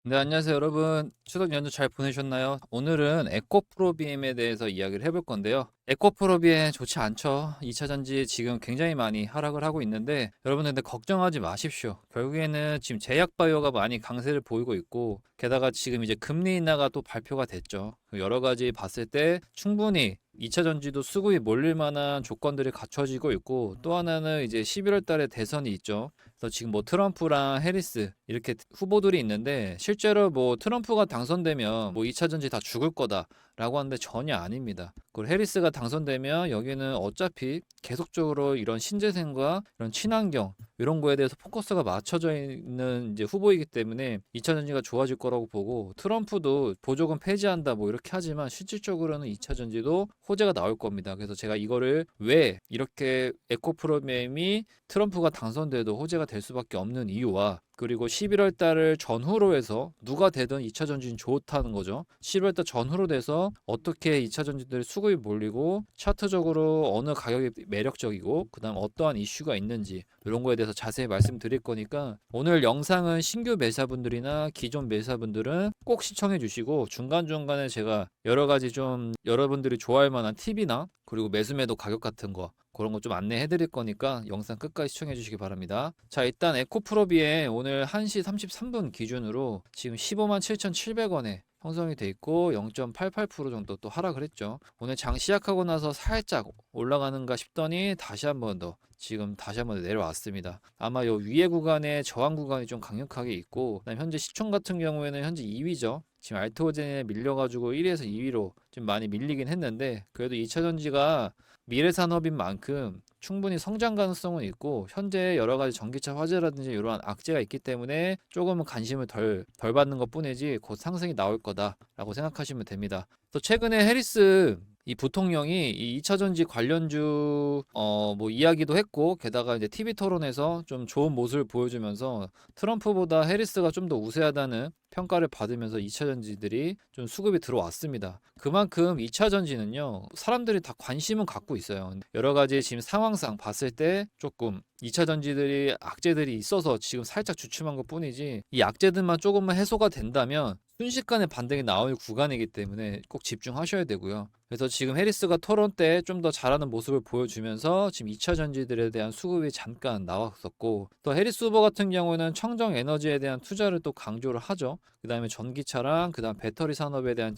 네, 안녕하세요, 여러분. 추석 연휴 잘 보내셨나요? 오늘은 에코프로비엠에 대해서 이야기를 해볼 건데요. 에코프로비엠 좋지 않죠? 2차 전지 지금 굉장히 많이 하락을 하고 있는데, 여러분들 근데 걱정하지 마십시오. 결국에는 지금 제약바이오가 많이 강세를 보이고 있고, 게다가 지금 이제 금리 인하가 또 발표가 됐죠. 여러 가지 봤을 때 충분히 2차 전지도 수급이 몰릴 만한 조건들이 갖춰지고 있고, 또 하나는 이제 11월 달에 대선이 있죠. 그래서 지금 뭐 트럼프랑 해리스 이렇게 후보들이 있는데, 실제로 뭐 트럼프가 당선되면 뭐 2차 전지 다 죽을 거다라고 하는데 전혀 아닙니다. 그리고 해리스가 당선되면 여기는 어차피 계속적으로 이런 신재생과 이런 친환경 이런 거에 대해서 포커스가 맞춰져 있는 이제 후보이기 때문에 2차 전지가 좋아질 거라고 보고, 트럼프도 보조금 폐지한다 뭐 이렇게 하지만 실질적으로는 2차 전지도 호재가 나올 겁니다. 그래서 제가 이거를 왜 이렇게 에코프로그램이 트럼프가 당선돼도 호재가 될 수밖에 없는 이유와, 그리고 11월 달을 전후로 해서 누가 되든 2차 전지는 좋다는 거죠. 11월 달 전후로 돼서 어떻게 2차 전지들의 수급이 몰리고 차트적으로 어느 가격이 매력적이고 그다음 어떠한 이슈가 있는지 이런 거에 대해서 자세히 말씀드릴 거니까, 오늘 영상은 신규 매사분들이나 기존 매사분들은 꼭 시청해 주시고, 중간중간에 제가 여러 가지 좀 여러분들이 좋아할 만한 팁이나 그리고 매수매도 가격 같은 거 그런 거 좀 안내해 드릴 거니까 영상 끝까지 시청해 주시기 바랍니다. 자, 일단 에코프로비에 오늘 1시 33분 기준으로 지금 15만 7,700원에 형성이 돼 있고 0.88% 정도 또 하락을 했죠. 오늘 장 시작하고 나서 살짝 올라가는가 싶더니 다시 한 번 더 지금 다시 한 번 내려왔습니다. 아마 요 위에 구간에 저항 구간이 좀 강력하게 있고, 그다음 현재 시총 같은 경우에는 현재 2위죠. 지금 알트호젠에 밀려가지고 1위에서 2위로 좀 많이 밀리긴 했는데, 그래도 2차 전지가 미래 산업인 만큼 충분히 성장 가능성은 있고, 현재 여러 가지 전기차 화재라든지 이러한 악재가 있기 때문에 조금은 관심을 덜 받는 것 뿐이지 곧 상승이 나올 거다라고 생각하시면 됩니다. 또 최근에 해리스 이 부통령이 이 2차 전지 관련주 뭐 이야기도 했고, 게다가 이제 TV 토론에서 좀 좋은 모습을 보여주면서 트럼프보다 해리스가 좀 더 우세하다는 평가를 받으면서 2차 전지들이 좀 수급이 들어왔습니다. 그만큼 2차 전지는요, 사람들이 다 관심은 갖고 있어요. 여러 가지 지금 상황상 봤을 때 조금 2차 전지들이 악재들이 있어서 지금 살짝 주춤한 것 뿐이지, 이 악재들만 조금만 해소가 된다면 순식간에 반등이 나올 구간이기 때문에 꼭 집중하셔야 되고요. 그래서 지금 해리스가 토론 때 좀 더 잘하는 모습을 보여주면서 지금 2차 전지들에 대한 수급이 잠깐 나왔었고, 또 해리스 후보 같은 경우는 청정 에너지에 대한 투자를 또 강조를 하죠. 그 다음에 전기차랑 그 다음 배터리 산업에 대한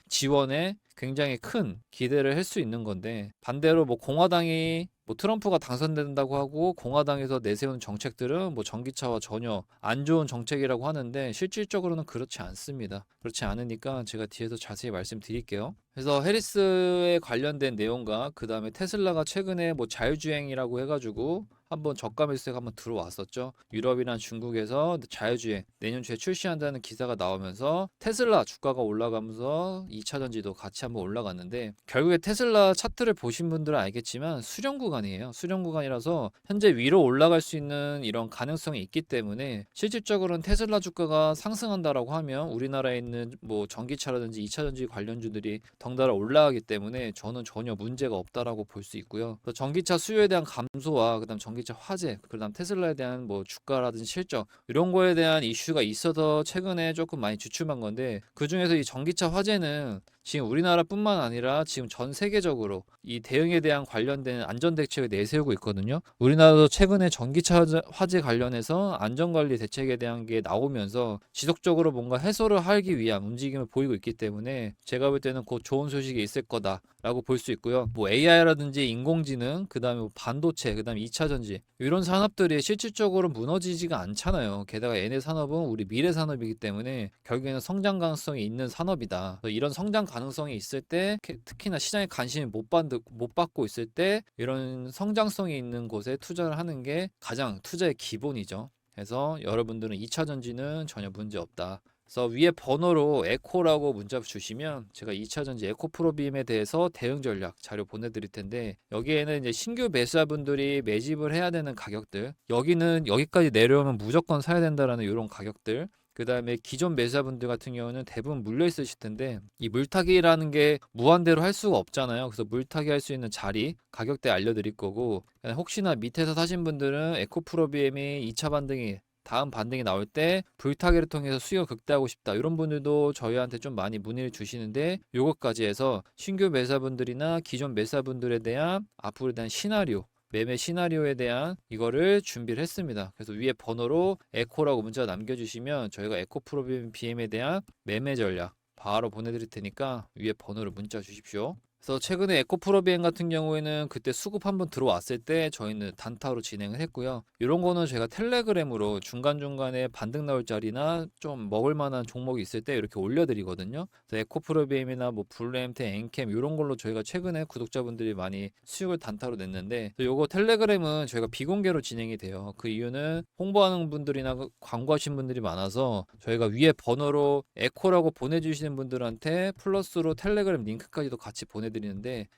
지원에 굉장히 큰 기대를 할 수 있는 건데, 반대로 뭐 공화당이 뭐 트럼프가 당선된다고 하고 공화당에서 내세운 정책들은 뭐 전기차와 전혀 안 좋은 정책이라고 하는데, 실질적으로는 그렇지 않습니다. 그렇지 않으니까 제가 뒤에서 자세히 말씀드릴게요. 그래서 해리스에 관련된 내용과 그 다음에 테슬라가 최근에 뭐 자율주행이라고 해가지고 한번 저가 매수세가 한번 들어왔었죠. 유럽이나 중국에서 자율주행 내년 초에 출시한다는 기사가 나오면서 테슬라 주가가 올라가면서 2차 전지도 같이 한번 올라갔는데, 결국에 테슬라 차트를 보신 분들은 알겠지만 수렴 구간이에요. 수렴 구간이라서 현재 위로 올라갈 수 있는 이런 가능성이 있기 때문에, 실질적으로는 테슬라 주가가 상승한다라고 하면 우리나라에 있는 뭐 전기차라든지 2차 전지 관련주들이 덩달아 올라가기 때문에 저는 전혀 문제가 없다라고 볼 수 있고요. 그래서 전기차 수요에 대한 감소와 그다음 전기차 화재, 그다음 테슬라에 대한 뭐 주가라든지 실적 이런 거에 대한 이슈가 있어서 최근에 조금 많이 주춤한 건데, 그 중에서 이 전기차 화재는 지금 우리나라뿐만 아니라 지금 전 세계적으로 이 대응에 대한 관련된 안전 대책을 내세우고 있거든요. 우리나라도 최근에 전기차 화재 관련해서 안전관리 대책에 대한 게 나오면서 지속적으로 뭔가 해소를 하기 위한 움직임을 보이고 있기 때문에, 제가 볼 때는 곧 좋은 소식이 있을 거다라고 볼 수 있고요. 뭐 AI라든지 인공지능, 그다음에 뭐 반도체, 그다음에 2차 전지 이런 산업들이 실질적으로 무너지지가 않잖아요. 게다가 얘네 산업은 우리 미래 산업이기 때문에 결국에는 성장 가능성이 있는 산업이다. 그래서 이런 성장 가능성이 있을 때, 특히나 시장에 관심이 못 받고 있을 때 이런 성장성이 있는 곳에 투자를 하는 게 가장 투자의 기본이죠. 그래서 여러분들은 2차 전지는 전혀 문제 없다. 그래서 위에 번호로 에코라고 문자 주시면 제가 2차 전지 에코프로빔에 대해서 대응 전략 자료 보내드릴 텐데, 여기에는 이제 신규 매수자분들이 매집을 해야 되는 가격들, 여기는 여기까지 내려오면 무조건 사야 된다라는 이런 가격들, 그 다음에 기존 매수자분들 같은 경우는 대부분 물려 있으실 텐데, 이 물타기라는 게 무한대로 할 수가 없잖아요. 그래서 물타기 할 수 있는 자리 가격대 알려드릴 거고, 혹시나 밑에서 사신 분들은 에코프로비엠이 2차 반등이 다음 반등이 나올 때 불타기를 통해서 수익을 극대화하고 싶다. 이런 분들도 저희한테 좀 많이 문의를 주시는데 요것까지 해서 신규 매수자분들이나 기존 매수자분들에 대한 앞으로에 대한 시나리오 매매 시나리오에 대한 이거를 준비를 했습니다. 그래서 위에 번호로 에코라고 문자 남겨주시면 저희가 에코 프로비엠에 대한 매매 전략 바로 보내드릴 테니까 위에 번호로 문자 주십시오. 그래서 최근에 에코프로 비행 같은 경우에는 그때 수급 한번 들어왔을 때 저희는 단타로 진행을 했고요. 이런 거는 제가 텔레그램으로 중간중간에 반등 나올 자리나 좀 먹을 만한 종목이 있을 때 이렇게 올려드리거든요. 그래서 에코프로 비행이나 뭐 블루엠테, 엔캠 이런 걸로 저희가 최근에 구독자분들이 많이 수익을 단타로 냈는데 요거 텔레그램은 저희가 비공개로 진행이 돼요. 그 이유는 홍보하는 분들이나 광고하신 분들이 많아서 저희가 위에 번호로 에코라고 보내주시는 분들한테 플러스로 텔레그램 링크까지도 같이 보내드리는데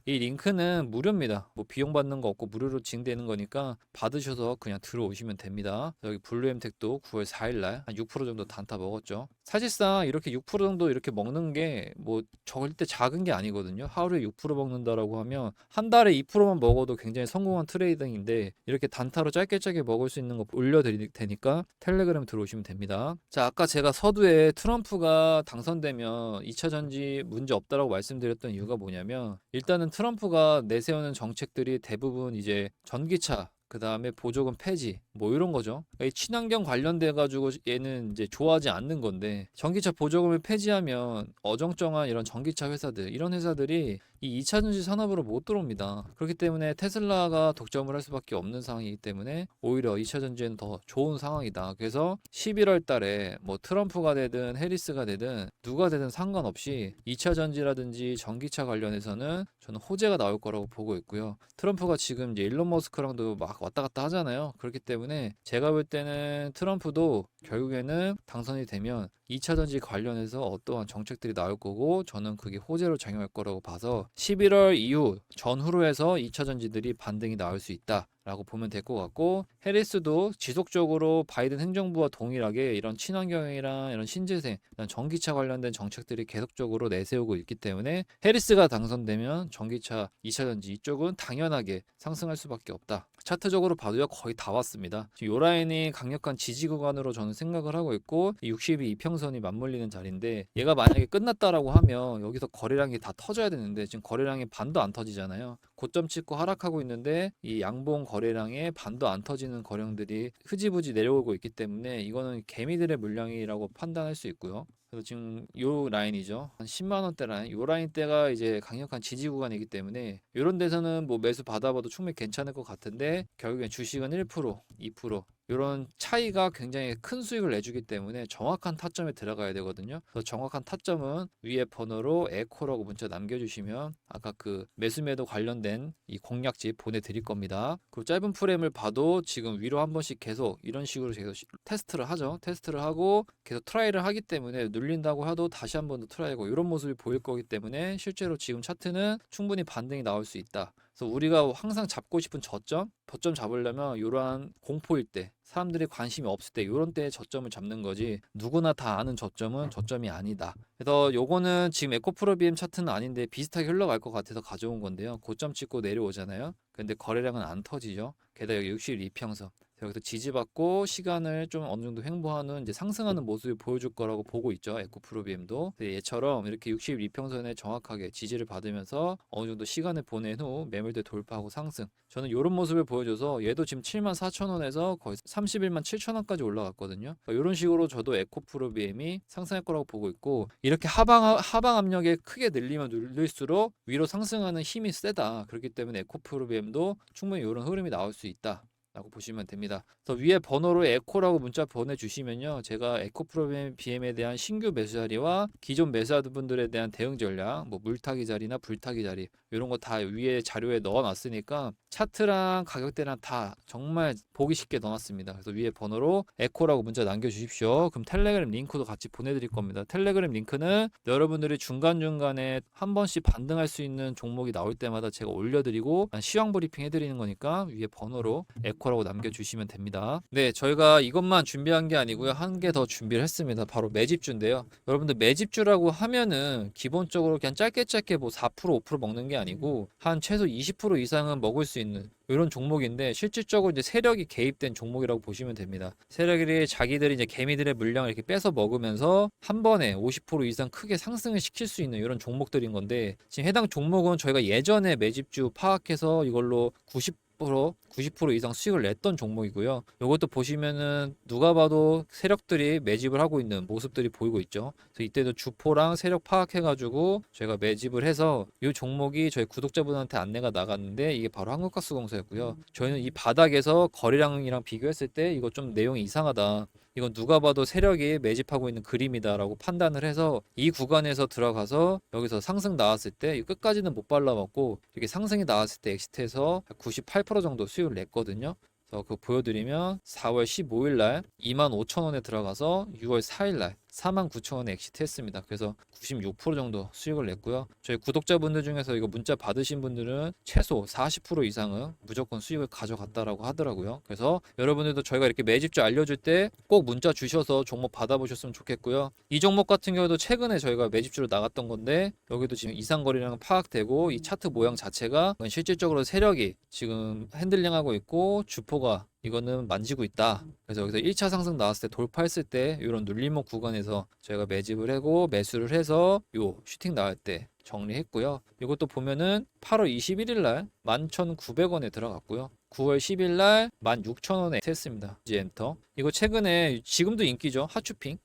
이 링크는 무료입니다. 뭐 비용 받는 거 없고 무료로 진행되는 거니까 받으셔서 그냥 들어오시면 됩니다. 여기 블루엠텍도 9월 4일날 한 6% 정도 단타 먹었죠. 사실상 이렇게 6% 정도 이렇게 먹는 게 뭐 절대 작은 게 아니거든요. 하루에 6% 먹는다라고 하면 한 달에 2%만 먹어도 굉장히 성공한 트레이딩인데 이렇게 단타로 짧게 먹을 수 있는 거 올려드릴 테니까 텔레그램 들어오시면 됩니다. 자, 아까 제가 서두에 트럼프가 당선되면 2차 전지 문제 없다라고 말씀드렸던 이유가 뭐냐면 일단은 트럼프가 내세우는 정책들이 대부분 이제 전기차 그 다음에 보조금 폐지 뭐 이런 거죠. 이 친환경 관련돼 가지고 얘는 이제 좋아하지 않는 건데 전기차 보조금을 폐지하면 어정쩡한 이런 전기차 회사들 이런 회사들이 이 2차 전지 산업으로 못 들어옵니다. 그렇기 때문에 테슬라가 독점을 할 수밖에 없는 상황이기 때문에 오히려 2차 전지에는 더 좋은 상황이다. 그래서 11월 달에 뭐 트럼프가 되든 해리스가 되든 누가 되든 상관없이 2차 전지라든지 전기차 관련해서는 저는 호재가 나올 거라고 보고 있고요. 트럼프가 지금 이제 일론 머스크랑도 막 왔다 갔다 하잖아요. 그렇기 때문에 제가 볼 때는 트럼프도 결국에는 당선이 되면 2차 전지 관련해서 어떠한 정책들이 나올 거고 저는 그게 호재로 작용할 거라고 봐서 11월 이후 전후로 해서 2차 전지들이 반등이 나올 수 있다. 라고 보면 될 것 같고 해리스도 지속적으로 바이든 행정부와 동일하게 이런 친환경이랑 이런 신재생, 이런 전기차 관련된 정책들이 계속적으로 내세우고 있기 때문에 해리스가 당선되면 전기차, 2차 전지 이쪽은 당연하게 상승할 수밖에 없다. 차트적으로 봐도요 거의 다 왔습니다. 요 라인이 강력한 지지 구간으로 저는 생각을 하고 있고 62 이평선이 맞물리는 자리인데 얘가 만약에 끝났다라고 하면 여기서 거래량이 다 터져야 되는데 지금 거래량이 반도 안 터지잖아요. 고점 찍고 하락하고 있는데 이 양봉 거래량에 반도 안 터지는 거래량들이 흐지부지 내려오고 있기 때문에 이거는 개미들의 물량이라고 판단할 수 있고요. 그래서 지금 요 라인이죠. 한 10만 원대 라인. 요 라인대가 이제 강력한 지지 구간이기 때문에 이런 데서는 뭐 매수 받아봐도 충분히 괜찮을 것 같은데 결국엔 주식은 1%, 2% 이런 차이가 굉장히 큰 수익을 내주기 때문에 정확한 타점에 들어가야 되거든요. 그래서 정확한 타점은 위에 번호로 에코라고 문자 남겨주시면 아까 그 매수매도 관련된 이 공략집 보내드릴 겁니다. 그리고 짧은 프레임을 봐도 지금 위로 한 번씩 계속 이런 식으로 계속 테스트를 하죠. 테스트를 하고 계속 트라이를 하기 때문에 눌린다고 해도 다시 한 번 더 트라이하고 이런 모습이 보일 거기 때문에 실제로 지금 차트는 충분히 반등이 나올 수 있다. 그래서 우리가 항상 잡고 싶은 저점 잡으려면 이러한 공포일 때 사람들이 관심이 없을 때 이런 때에 저점을 잡는 거지 누구나 다 아는 저점은 저점이 아니다. 그래서 요거는 지금 에코프로비엠 차트는 아닌데 비슷하게 흘러갈 것 같아서 가져온 건데요. 고점 찍고 내려오잖아요. 근데 거래량은 안 터지죠. 게다가 여기 62평선 여기서 지지받고 시간을 좀 어느 정도 횡보하는 이제 상승하는 모습을 보여줄 거라고 보고 있죠. 에코프로비엠도 얘처럼 이렇게 62평선에 정확하게 지지를 받으면서 어느 정도 시간을 보낸 후 매물대 돌파하고 상승. 저는 이런 모습을 보여줘서 얘도 지금 74,000원에서 거의 31만 7천원까지 올라갔거든요. 그러니까 이런 식으로 저도 에코프로비엠이 상승할 거라고 보고 있고 이렇게 하방 압력이 크게 늘리면 늘릴수록 위로 상승하는 힘이 세다. 그렇기 때문에 에코프로비엠도 충분히 이런 흐름이 나올 수 있다. 라고 보시면 됩니다. 그래서 위에 번호로 에코라고 문자 보내주시면요. 제가 에코프로비엠에 대한 신규 매수 자리와 기존 매수자분들에 대한 대응 전략, 뭐 물타기 자리나 불타기 자리 이런 거 다 위에 자료에 넣어놨으니까 차트랑 가격대랑 다 정말 보기 쉽게 넣어놨습니다. 그래서 위에 번호로 에코라고 문자 남겨주십시오. 그럼 텔레그램 링크도 같이 보내드릴 겁니다. 텔레그램 링크는 여러분들이 중간중간에 한 번씩 반등할 수 있는 종목이 나올 때마다 제가 올려드리고 시황 브리핑 해드리는 거니까 위에 번호로 에코라고 남겨주시면 됩니다. 네, 저희가 이것만 준비한 게 아니고요. 한 개 더 준비를 했습니다. 바로 매집주인데요. 여러분들 매집주라고 하면은 기본적으로 그냥 짧게 뭐 4% 5% 먹는 게 아니고 한 최소 20% 이상은 먹을 수 있는 이런 종목인데, 실질적으로 이제 세력이 개입된 종목이라고 보시면 됩니다. 세력이 자기들이 이제 개미들의 물량을 이렇게 빼서 먹으면서 한 번에 50% 이상 크게 상승을 시킬 수 있는 이런 종목들인 건데, 지금 해당 종목은 저희가 예전에 매집주 파악해서 이걸로 90% 이상 수익을 냈던 종목이고요. 이것도 보시면은 누가 봐도 세력들이 매집을 하고 있는 모습들이 보이고 있죠. 그래서 이때도 주포랑 세력 파악해가지고 저희가 매집을 해서 이 종목이 저희 구독자분한테 안내가 나갔는데, 이게 바로 한국가스공사였고요. 저희는 이 바닥에서 거래량이랑 비교했을 때 이거 좀 내용이 이상하다, 이건 누가 봐도 세력이 매집하고 있는 그림이다라고 판단을 해서 이 구간에서 들어가서 여기서 상승 나왔을 때 끝까지는 못 발라먹고 이렇게 상승이 나왔을 때 엑시트해서 98% 정도 수익을 냈거든요. 그래서 그거 보여드리면 4월 15일 날 25,000원에 들어가서 6월 4일 날 49,000원에 엑시트 했습니다. 그래서 96% 정도 수익을 냈고요. 저희 구독자분들 중에서 이거 문자 받으신 분들은 최소 40% 이상은 무조건 수익을 가져갔다라고 하더라고요. 그래서 여러분들도 저희가 이렇게 매집주 알려줄 때 꼭 문자 주셔서 종목 받아보셨으면 좋겠고요. 이 종목 같은 경우도 최근에 저희가 매집주로 나갔던 건데, 여기도 지금 이상거리량 파악되고 이 차트 모양 자체가 실질적으로 세력이 지금 핸들링하고 있고 주포가 이거는 만지고 있다. 그래서 여기서 1차 상승 나왔을 때 돌파했을 때 이런 눌림목 구간에서 저희가 매집을 하고 매수를 해서 요 슈팅 나올 때 정리했고요. 이것도 보면은 8월 21일 날 11,900원에 들어갔고요. 9월 10일 날 16,000원에 했습니다. 이제 엔터. 이거 최근에 지금도 인기죠. 하추핑.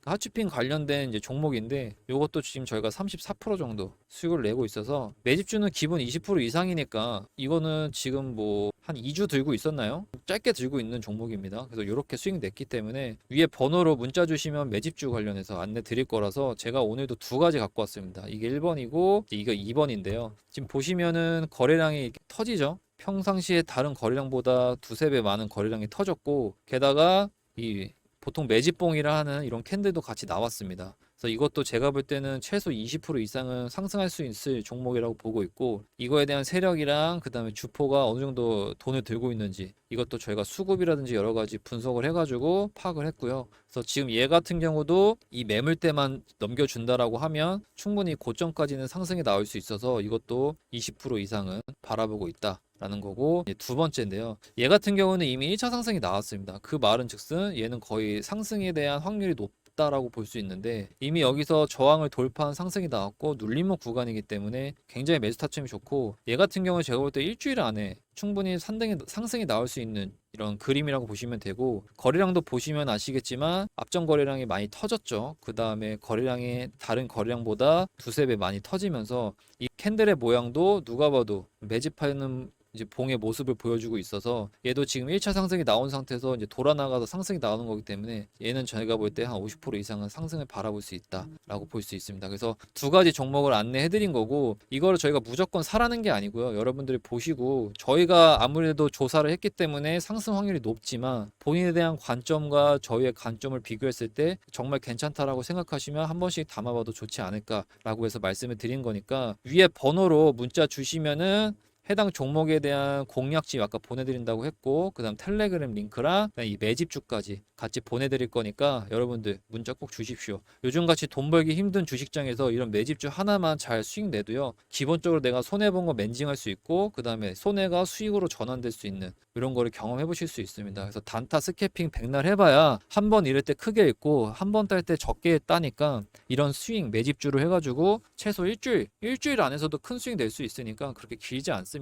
하추핑 관련된 이제 종목인데, 이것도 지금 저희가 34% 정도 수익을 내고 있어서, 매집주는 기본 20% 이상이니까 이거는 지금 뭐 한 2주 들고 있었나요? 짧게 들고 있는 종목입니다. 그래서 이렇게 수익 냈기 때문에 위에 번호로 문자 주시면 매집주 관련해서 안내 드릴 거라서 제가 오늘도 두 가지 갖고 왔습니다. 이게 1번이고 이거 2번인데요. 지금 보시면은 거래량이 이렇게 터지죠. 평상시에 다른 거래량보다 두세 배 많은 거래량이 터졌고, 게다가 이 보통 매집봉이라 하는 이런 캔들도 같이 나왔습니다. 그래서 이것도 제가 볼 때는 최소 20% 이상은 상승할 수 있을 종목이라고 보고 있고, 이거에 대한 세력이랑 그 다음에 주포가 어느 정도 돈을 들고 있는지 이것도 저희가 수급이라든지 여러 가지 분석을 해가지고 파악을 했고요. 그래서 지금 얘 같은 경우도 이 매물대만 넘겨준다라고 하면 충분히 고점까지는 상승이 나올 수 있어서 이것도 20% 이상은 바라보고 있다 라는 거고, 두 번째인데요. 얘 같은 경우는 이미 1차 상승이 나왔습니다. 그 말은 즉슨 얘는 거의 상승에 대한 확률이 높다라고 볼 수 있는데, 이미 여기서 저항을 돌파한 상승이 나왔고 눌림목 구간이기 때문에 굉장히 매수 타점이 좋고, 얘 같은 경우는 제가 볼 때 일주일 안에 충분히 상승이 나올 수 있는 이런 그림이라고 보시면 되고, 거래량도 보시면 아시겠지만 앞전 거래량이 많이 터졌죠. 그 다음에 거래량이 다른 거래량보다 두세 배 많이 터지면서 이 캔들의 모양도 누가 봐도 매집하는 이제 봉의 모습을 보여주고 있어서, 얘도 지금 1차 상승이 나온 상태에서 이제 돌아 나가서 상승이 나오는 거기 때문에 얘는 저희가 볼 때 한 50% 이상은 상승을 바라볼 수 있다라고 볼 수 있습니다. 그래서 두 가지 종목을 안내해 드린 거고, 이거를 저희가 무조건 사라는 게 아니고요. 여러분들이 보시고, 저희가 아무래도 조사를 했기 때문에 상승 확률이 높지만 본인에 대한 관점과 저희의 관점을 비교했을 때 정말 괜찮다라고 생각하시면 한 번씩 담아봐도 좋지 않을까라고 해서 말씀을 드린 거니까, 위에 번호로 문자 주시면은 해당 종목에 대한 공략집 아까 보내드린다고 했고, 그 다음 텔레그램 링크랑 이 매집주까지 같이 보내드릴 거니까 여러분들 문자 꼭 주십시오. 요즘같이 돈 벌기 힘든 주식장에서 이런 매집주 하나만 잘 수익 내도요, 기본적으로 내가 손해본 거 맨징할 수 있고, 그 다음에 손해가 수익으로 전환될 수 있는 이런 거를 경험해 보실 수 있습니다. 그래서 단타 스캐핑 백날 해봐야 한 번 이럴 때 크게 있고 한 번 딸 때 적게 따니까, 이런 수익 매집주로 해가지고 최소 일주일 안에서도 큰 수익 낼 수 있으니까 그렇게 길지 않습니다.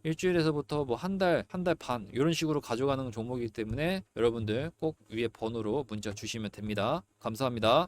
일주일에서부터 뭐 한 달 반 이런 식으로 가져가는 종목이기 때문에 여러분들 꼭 위에 번호로 문자 주시면 됩니다. 감사합니다.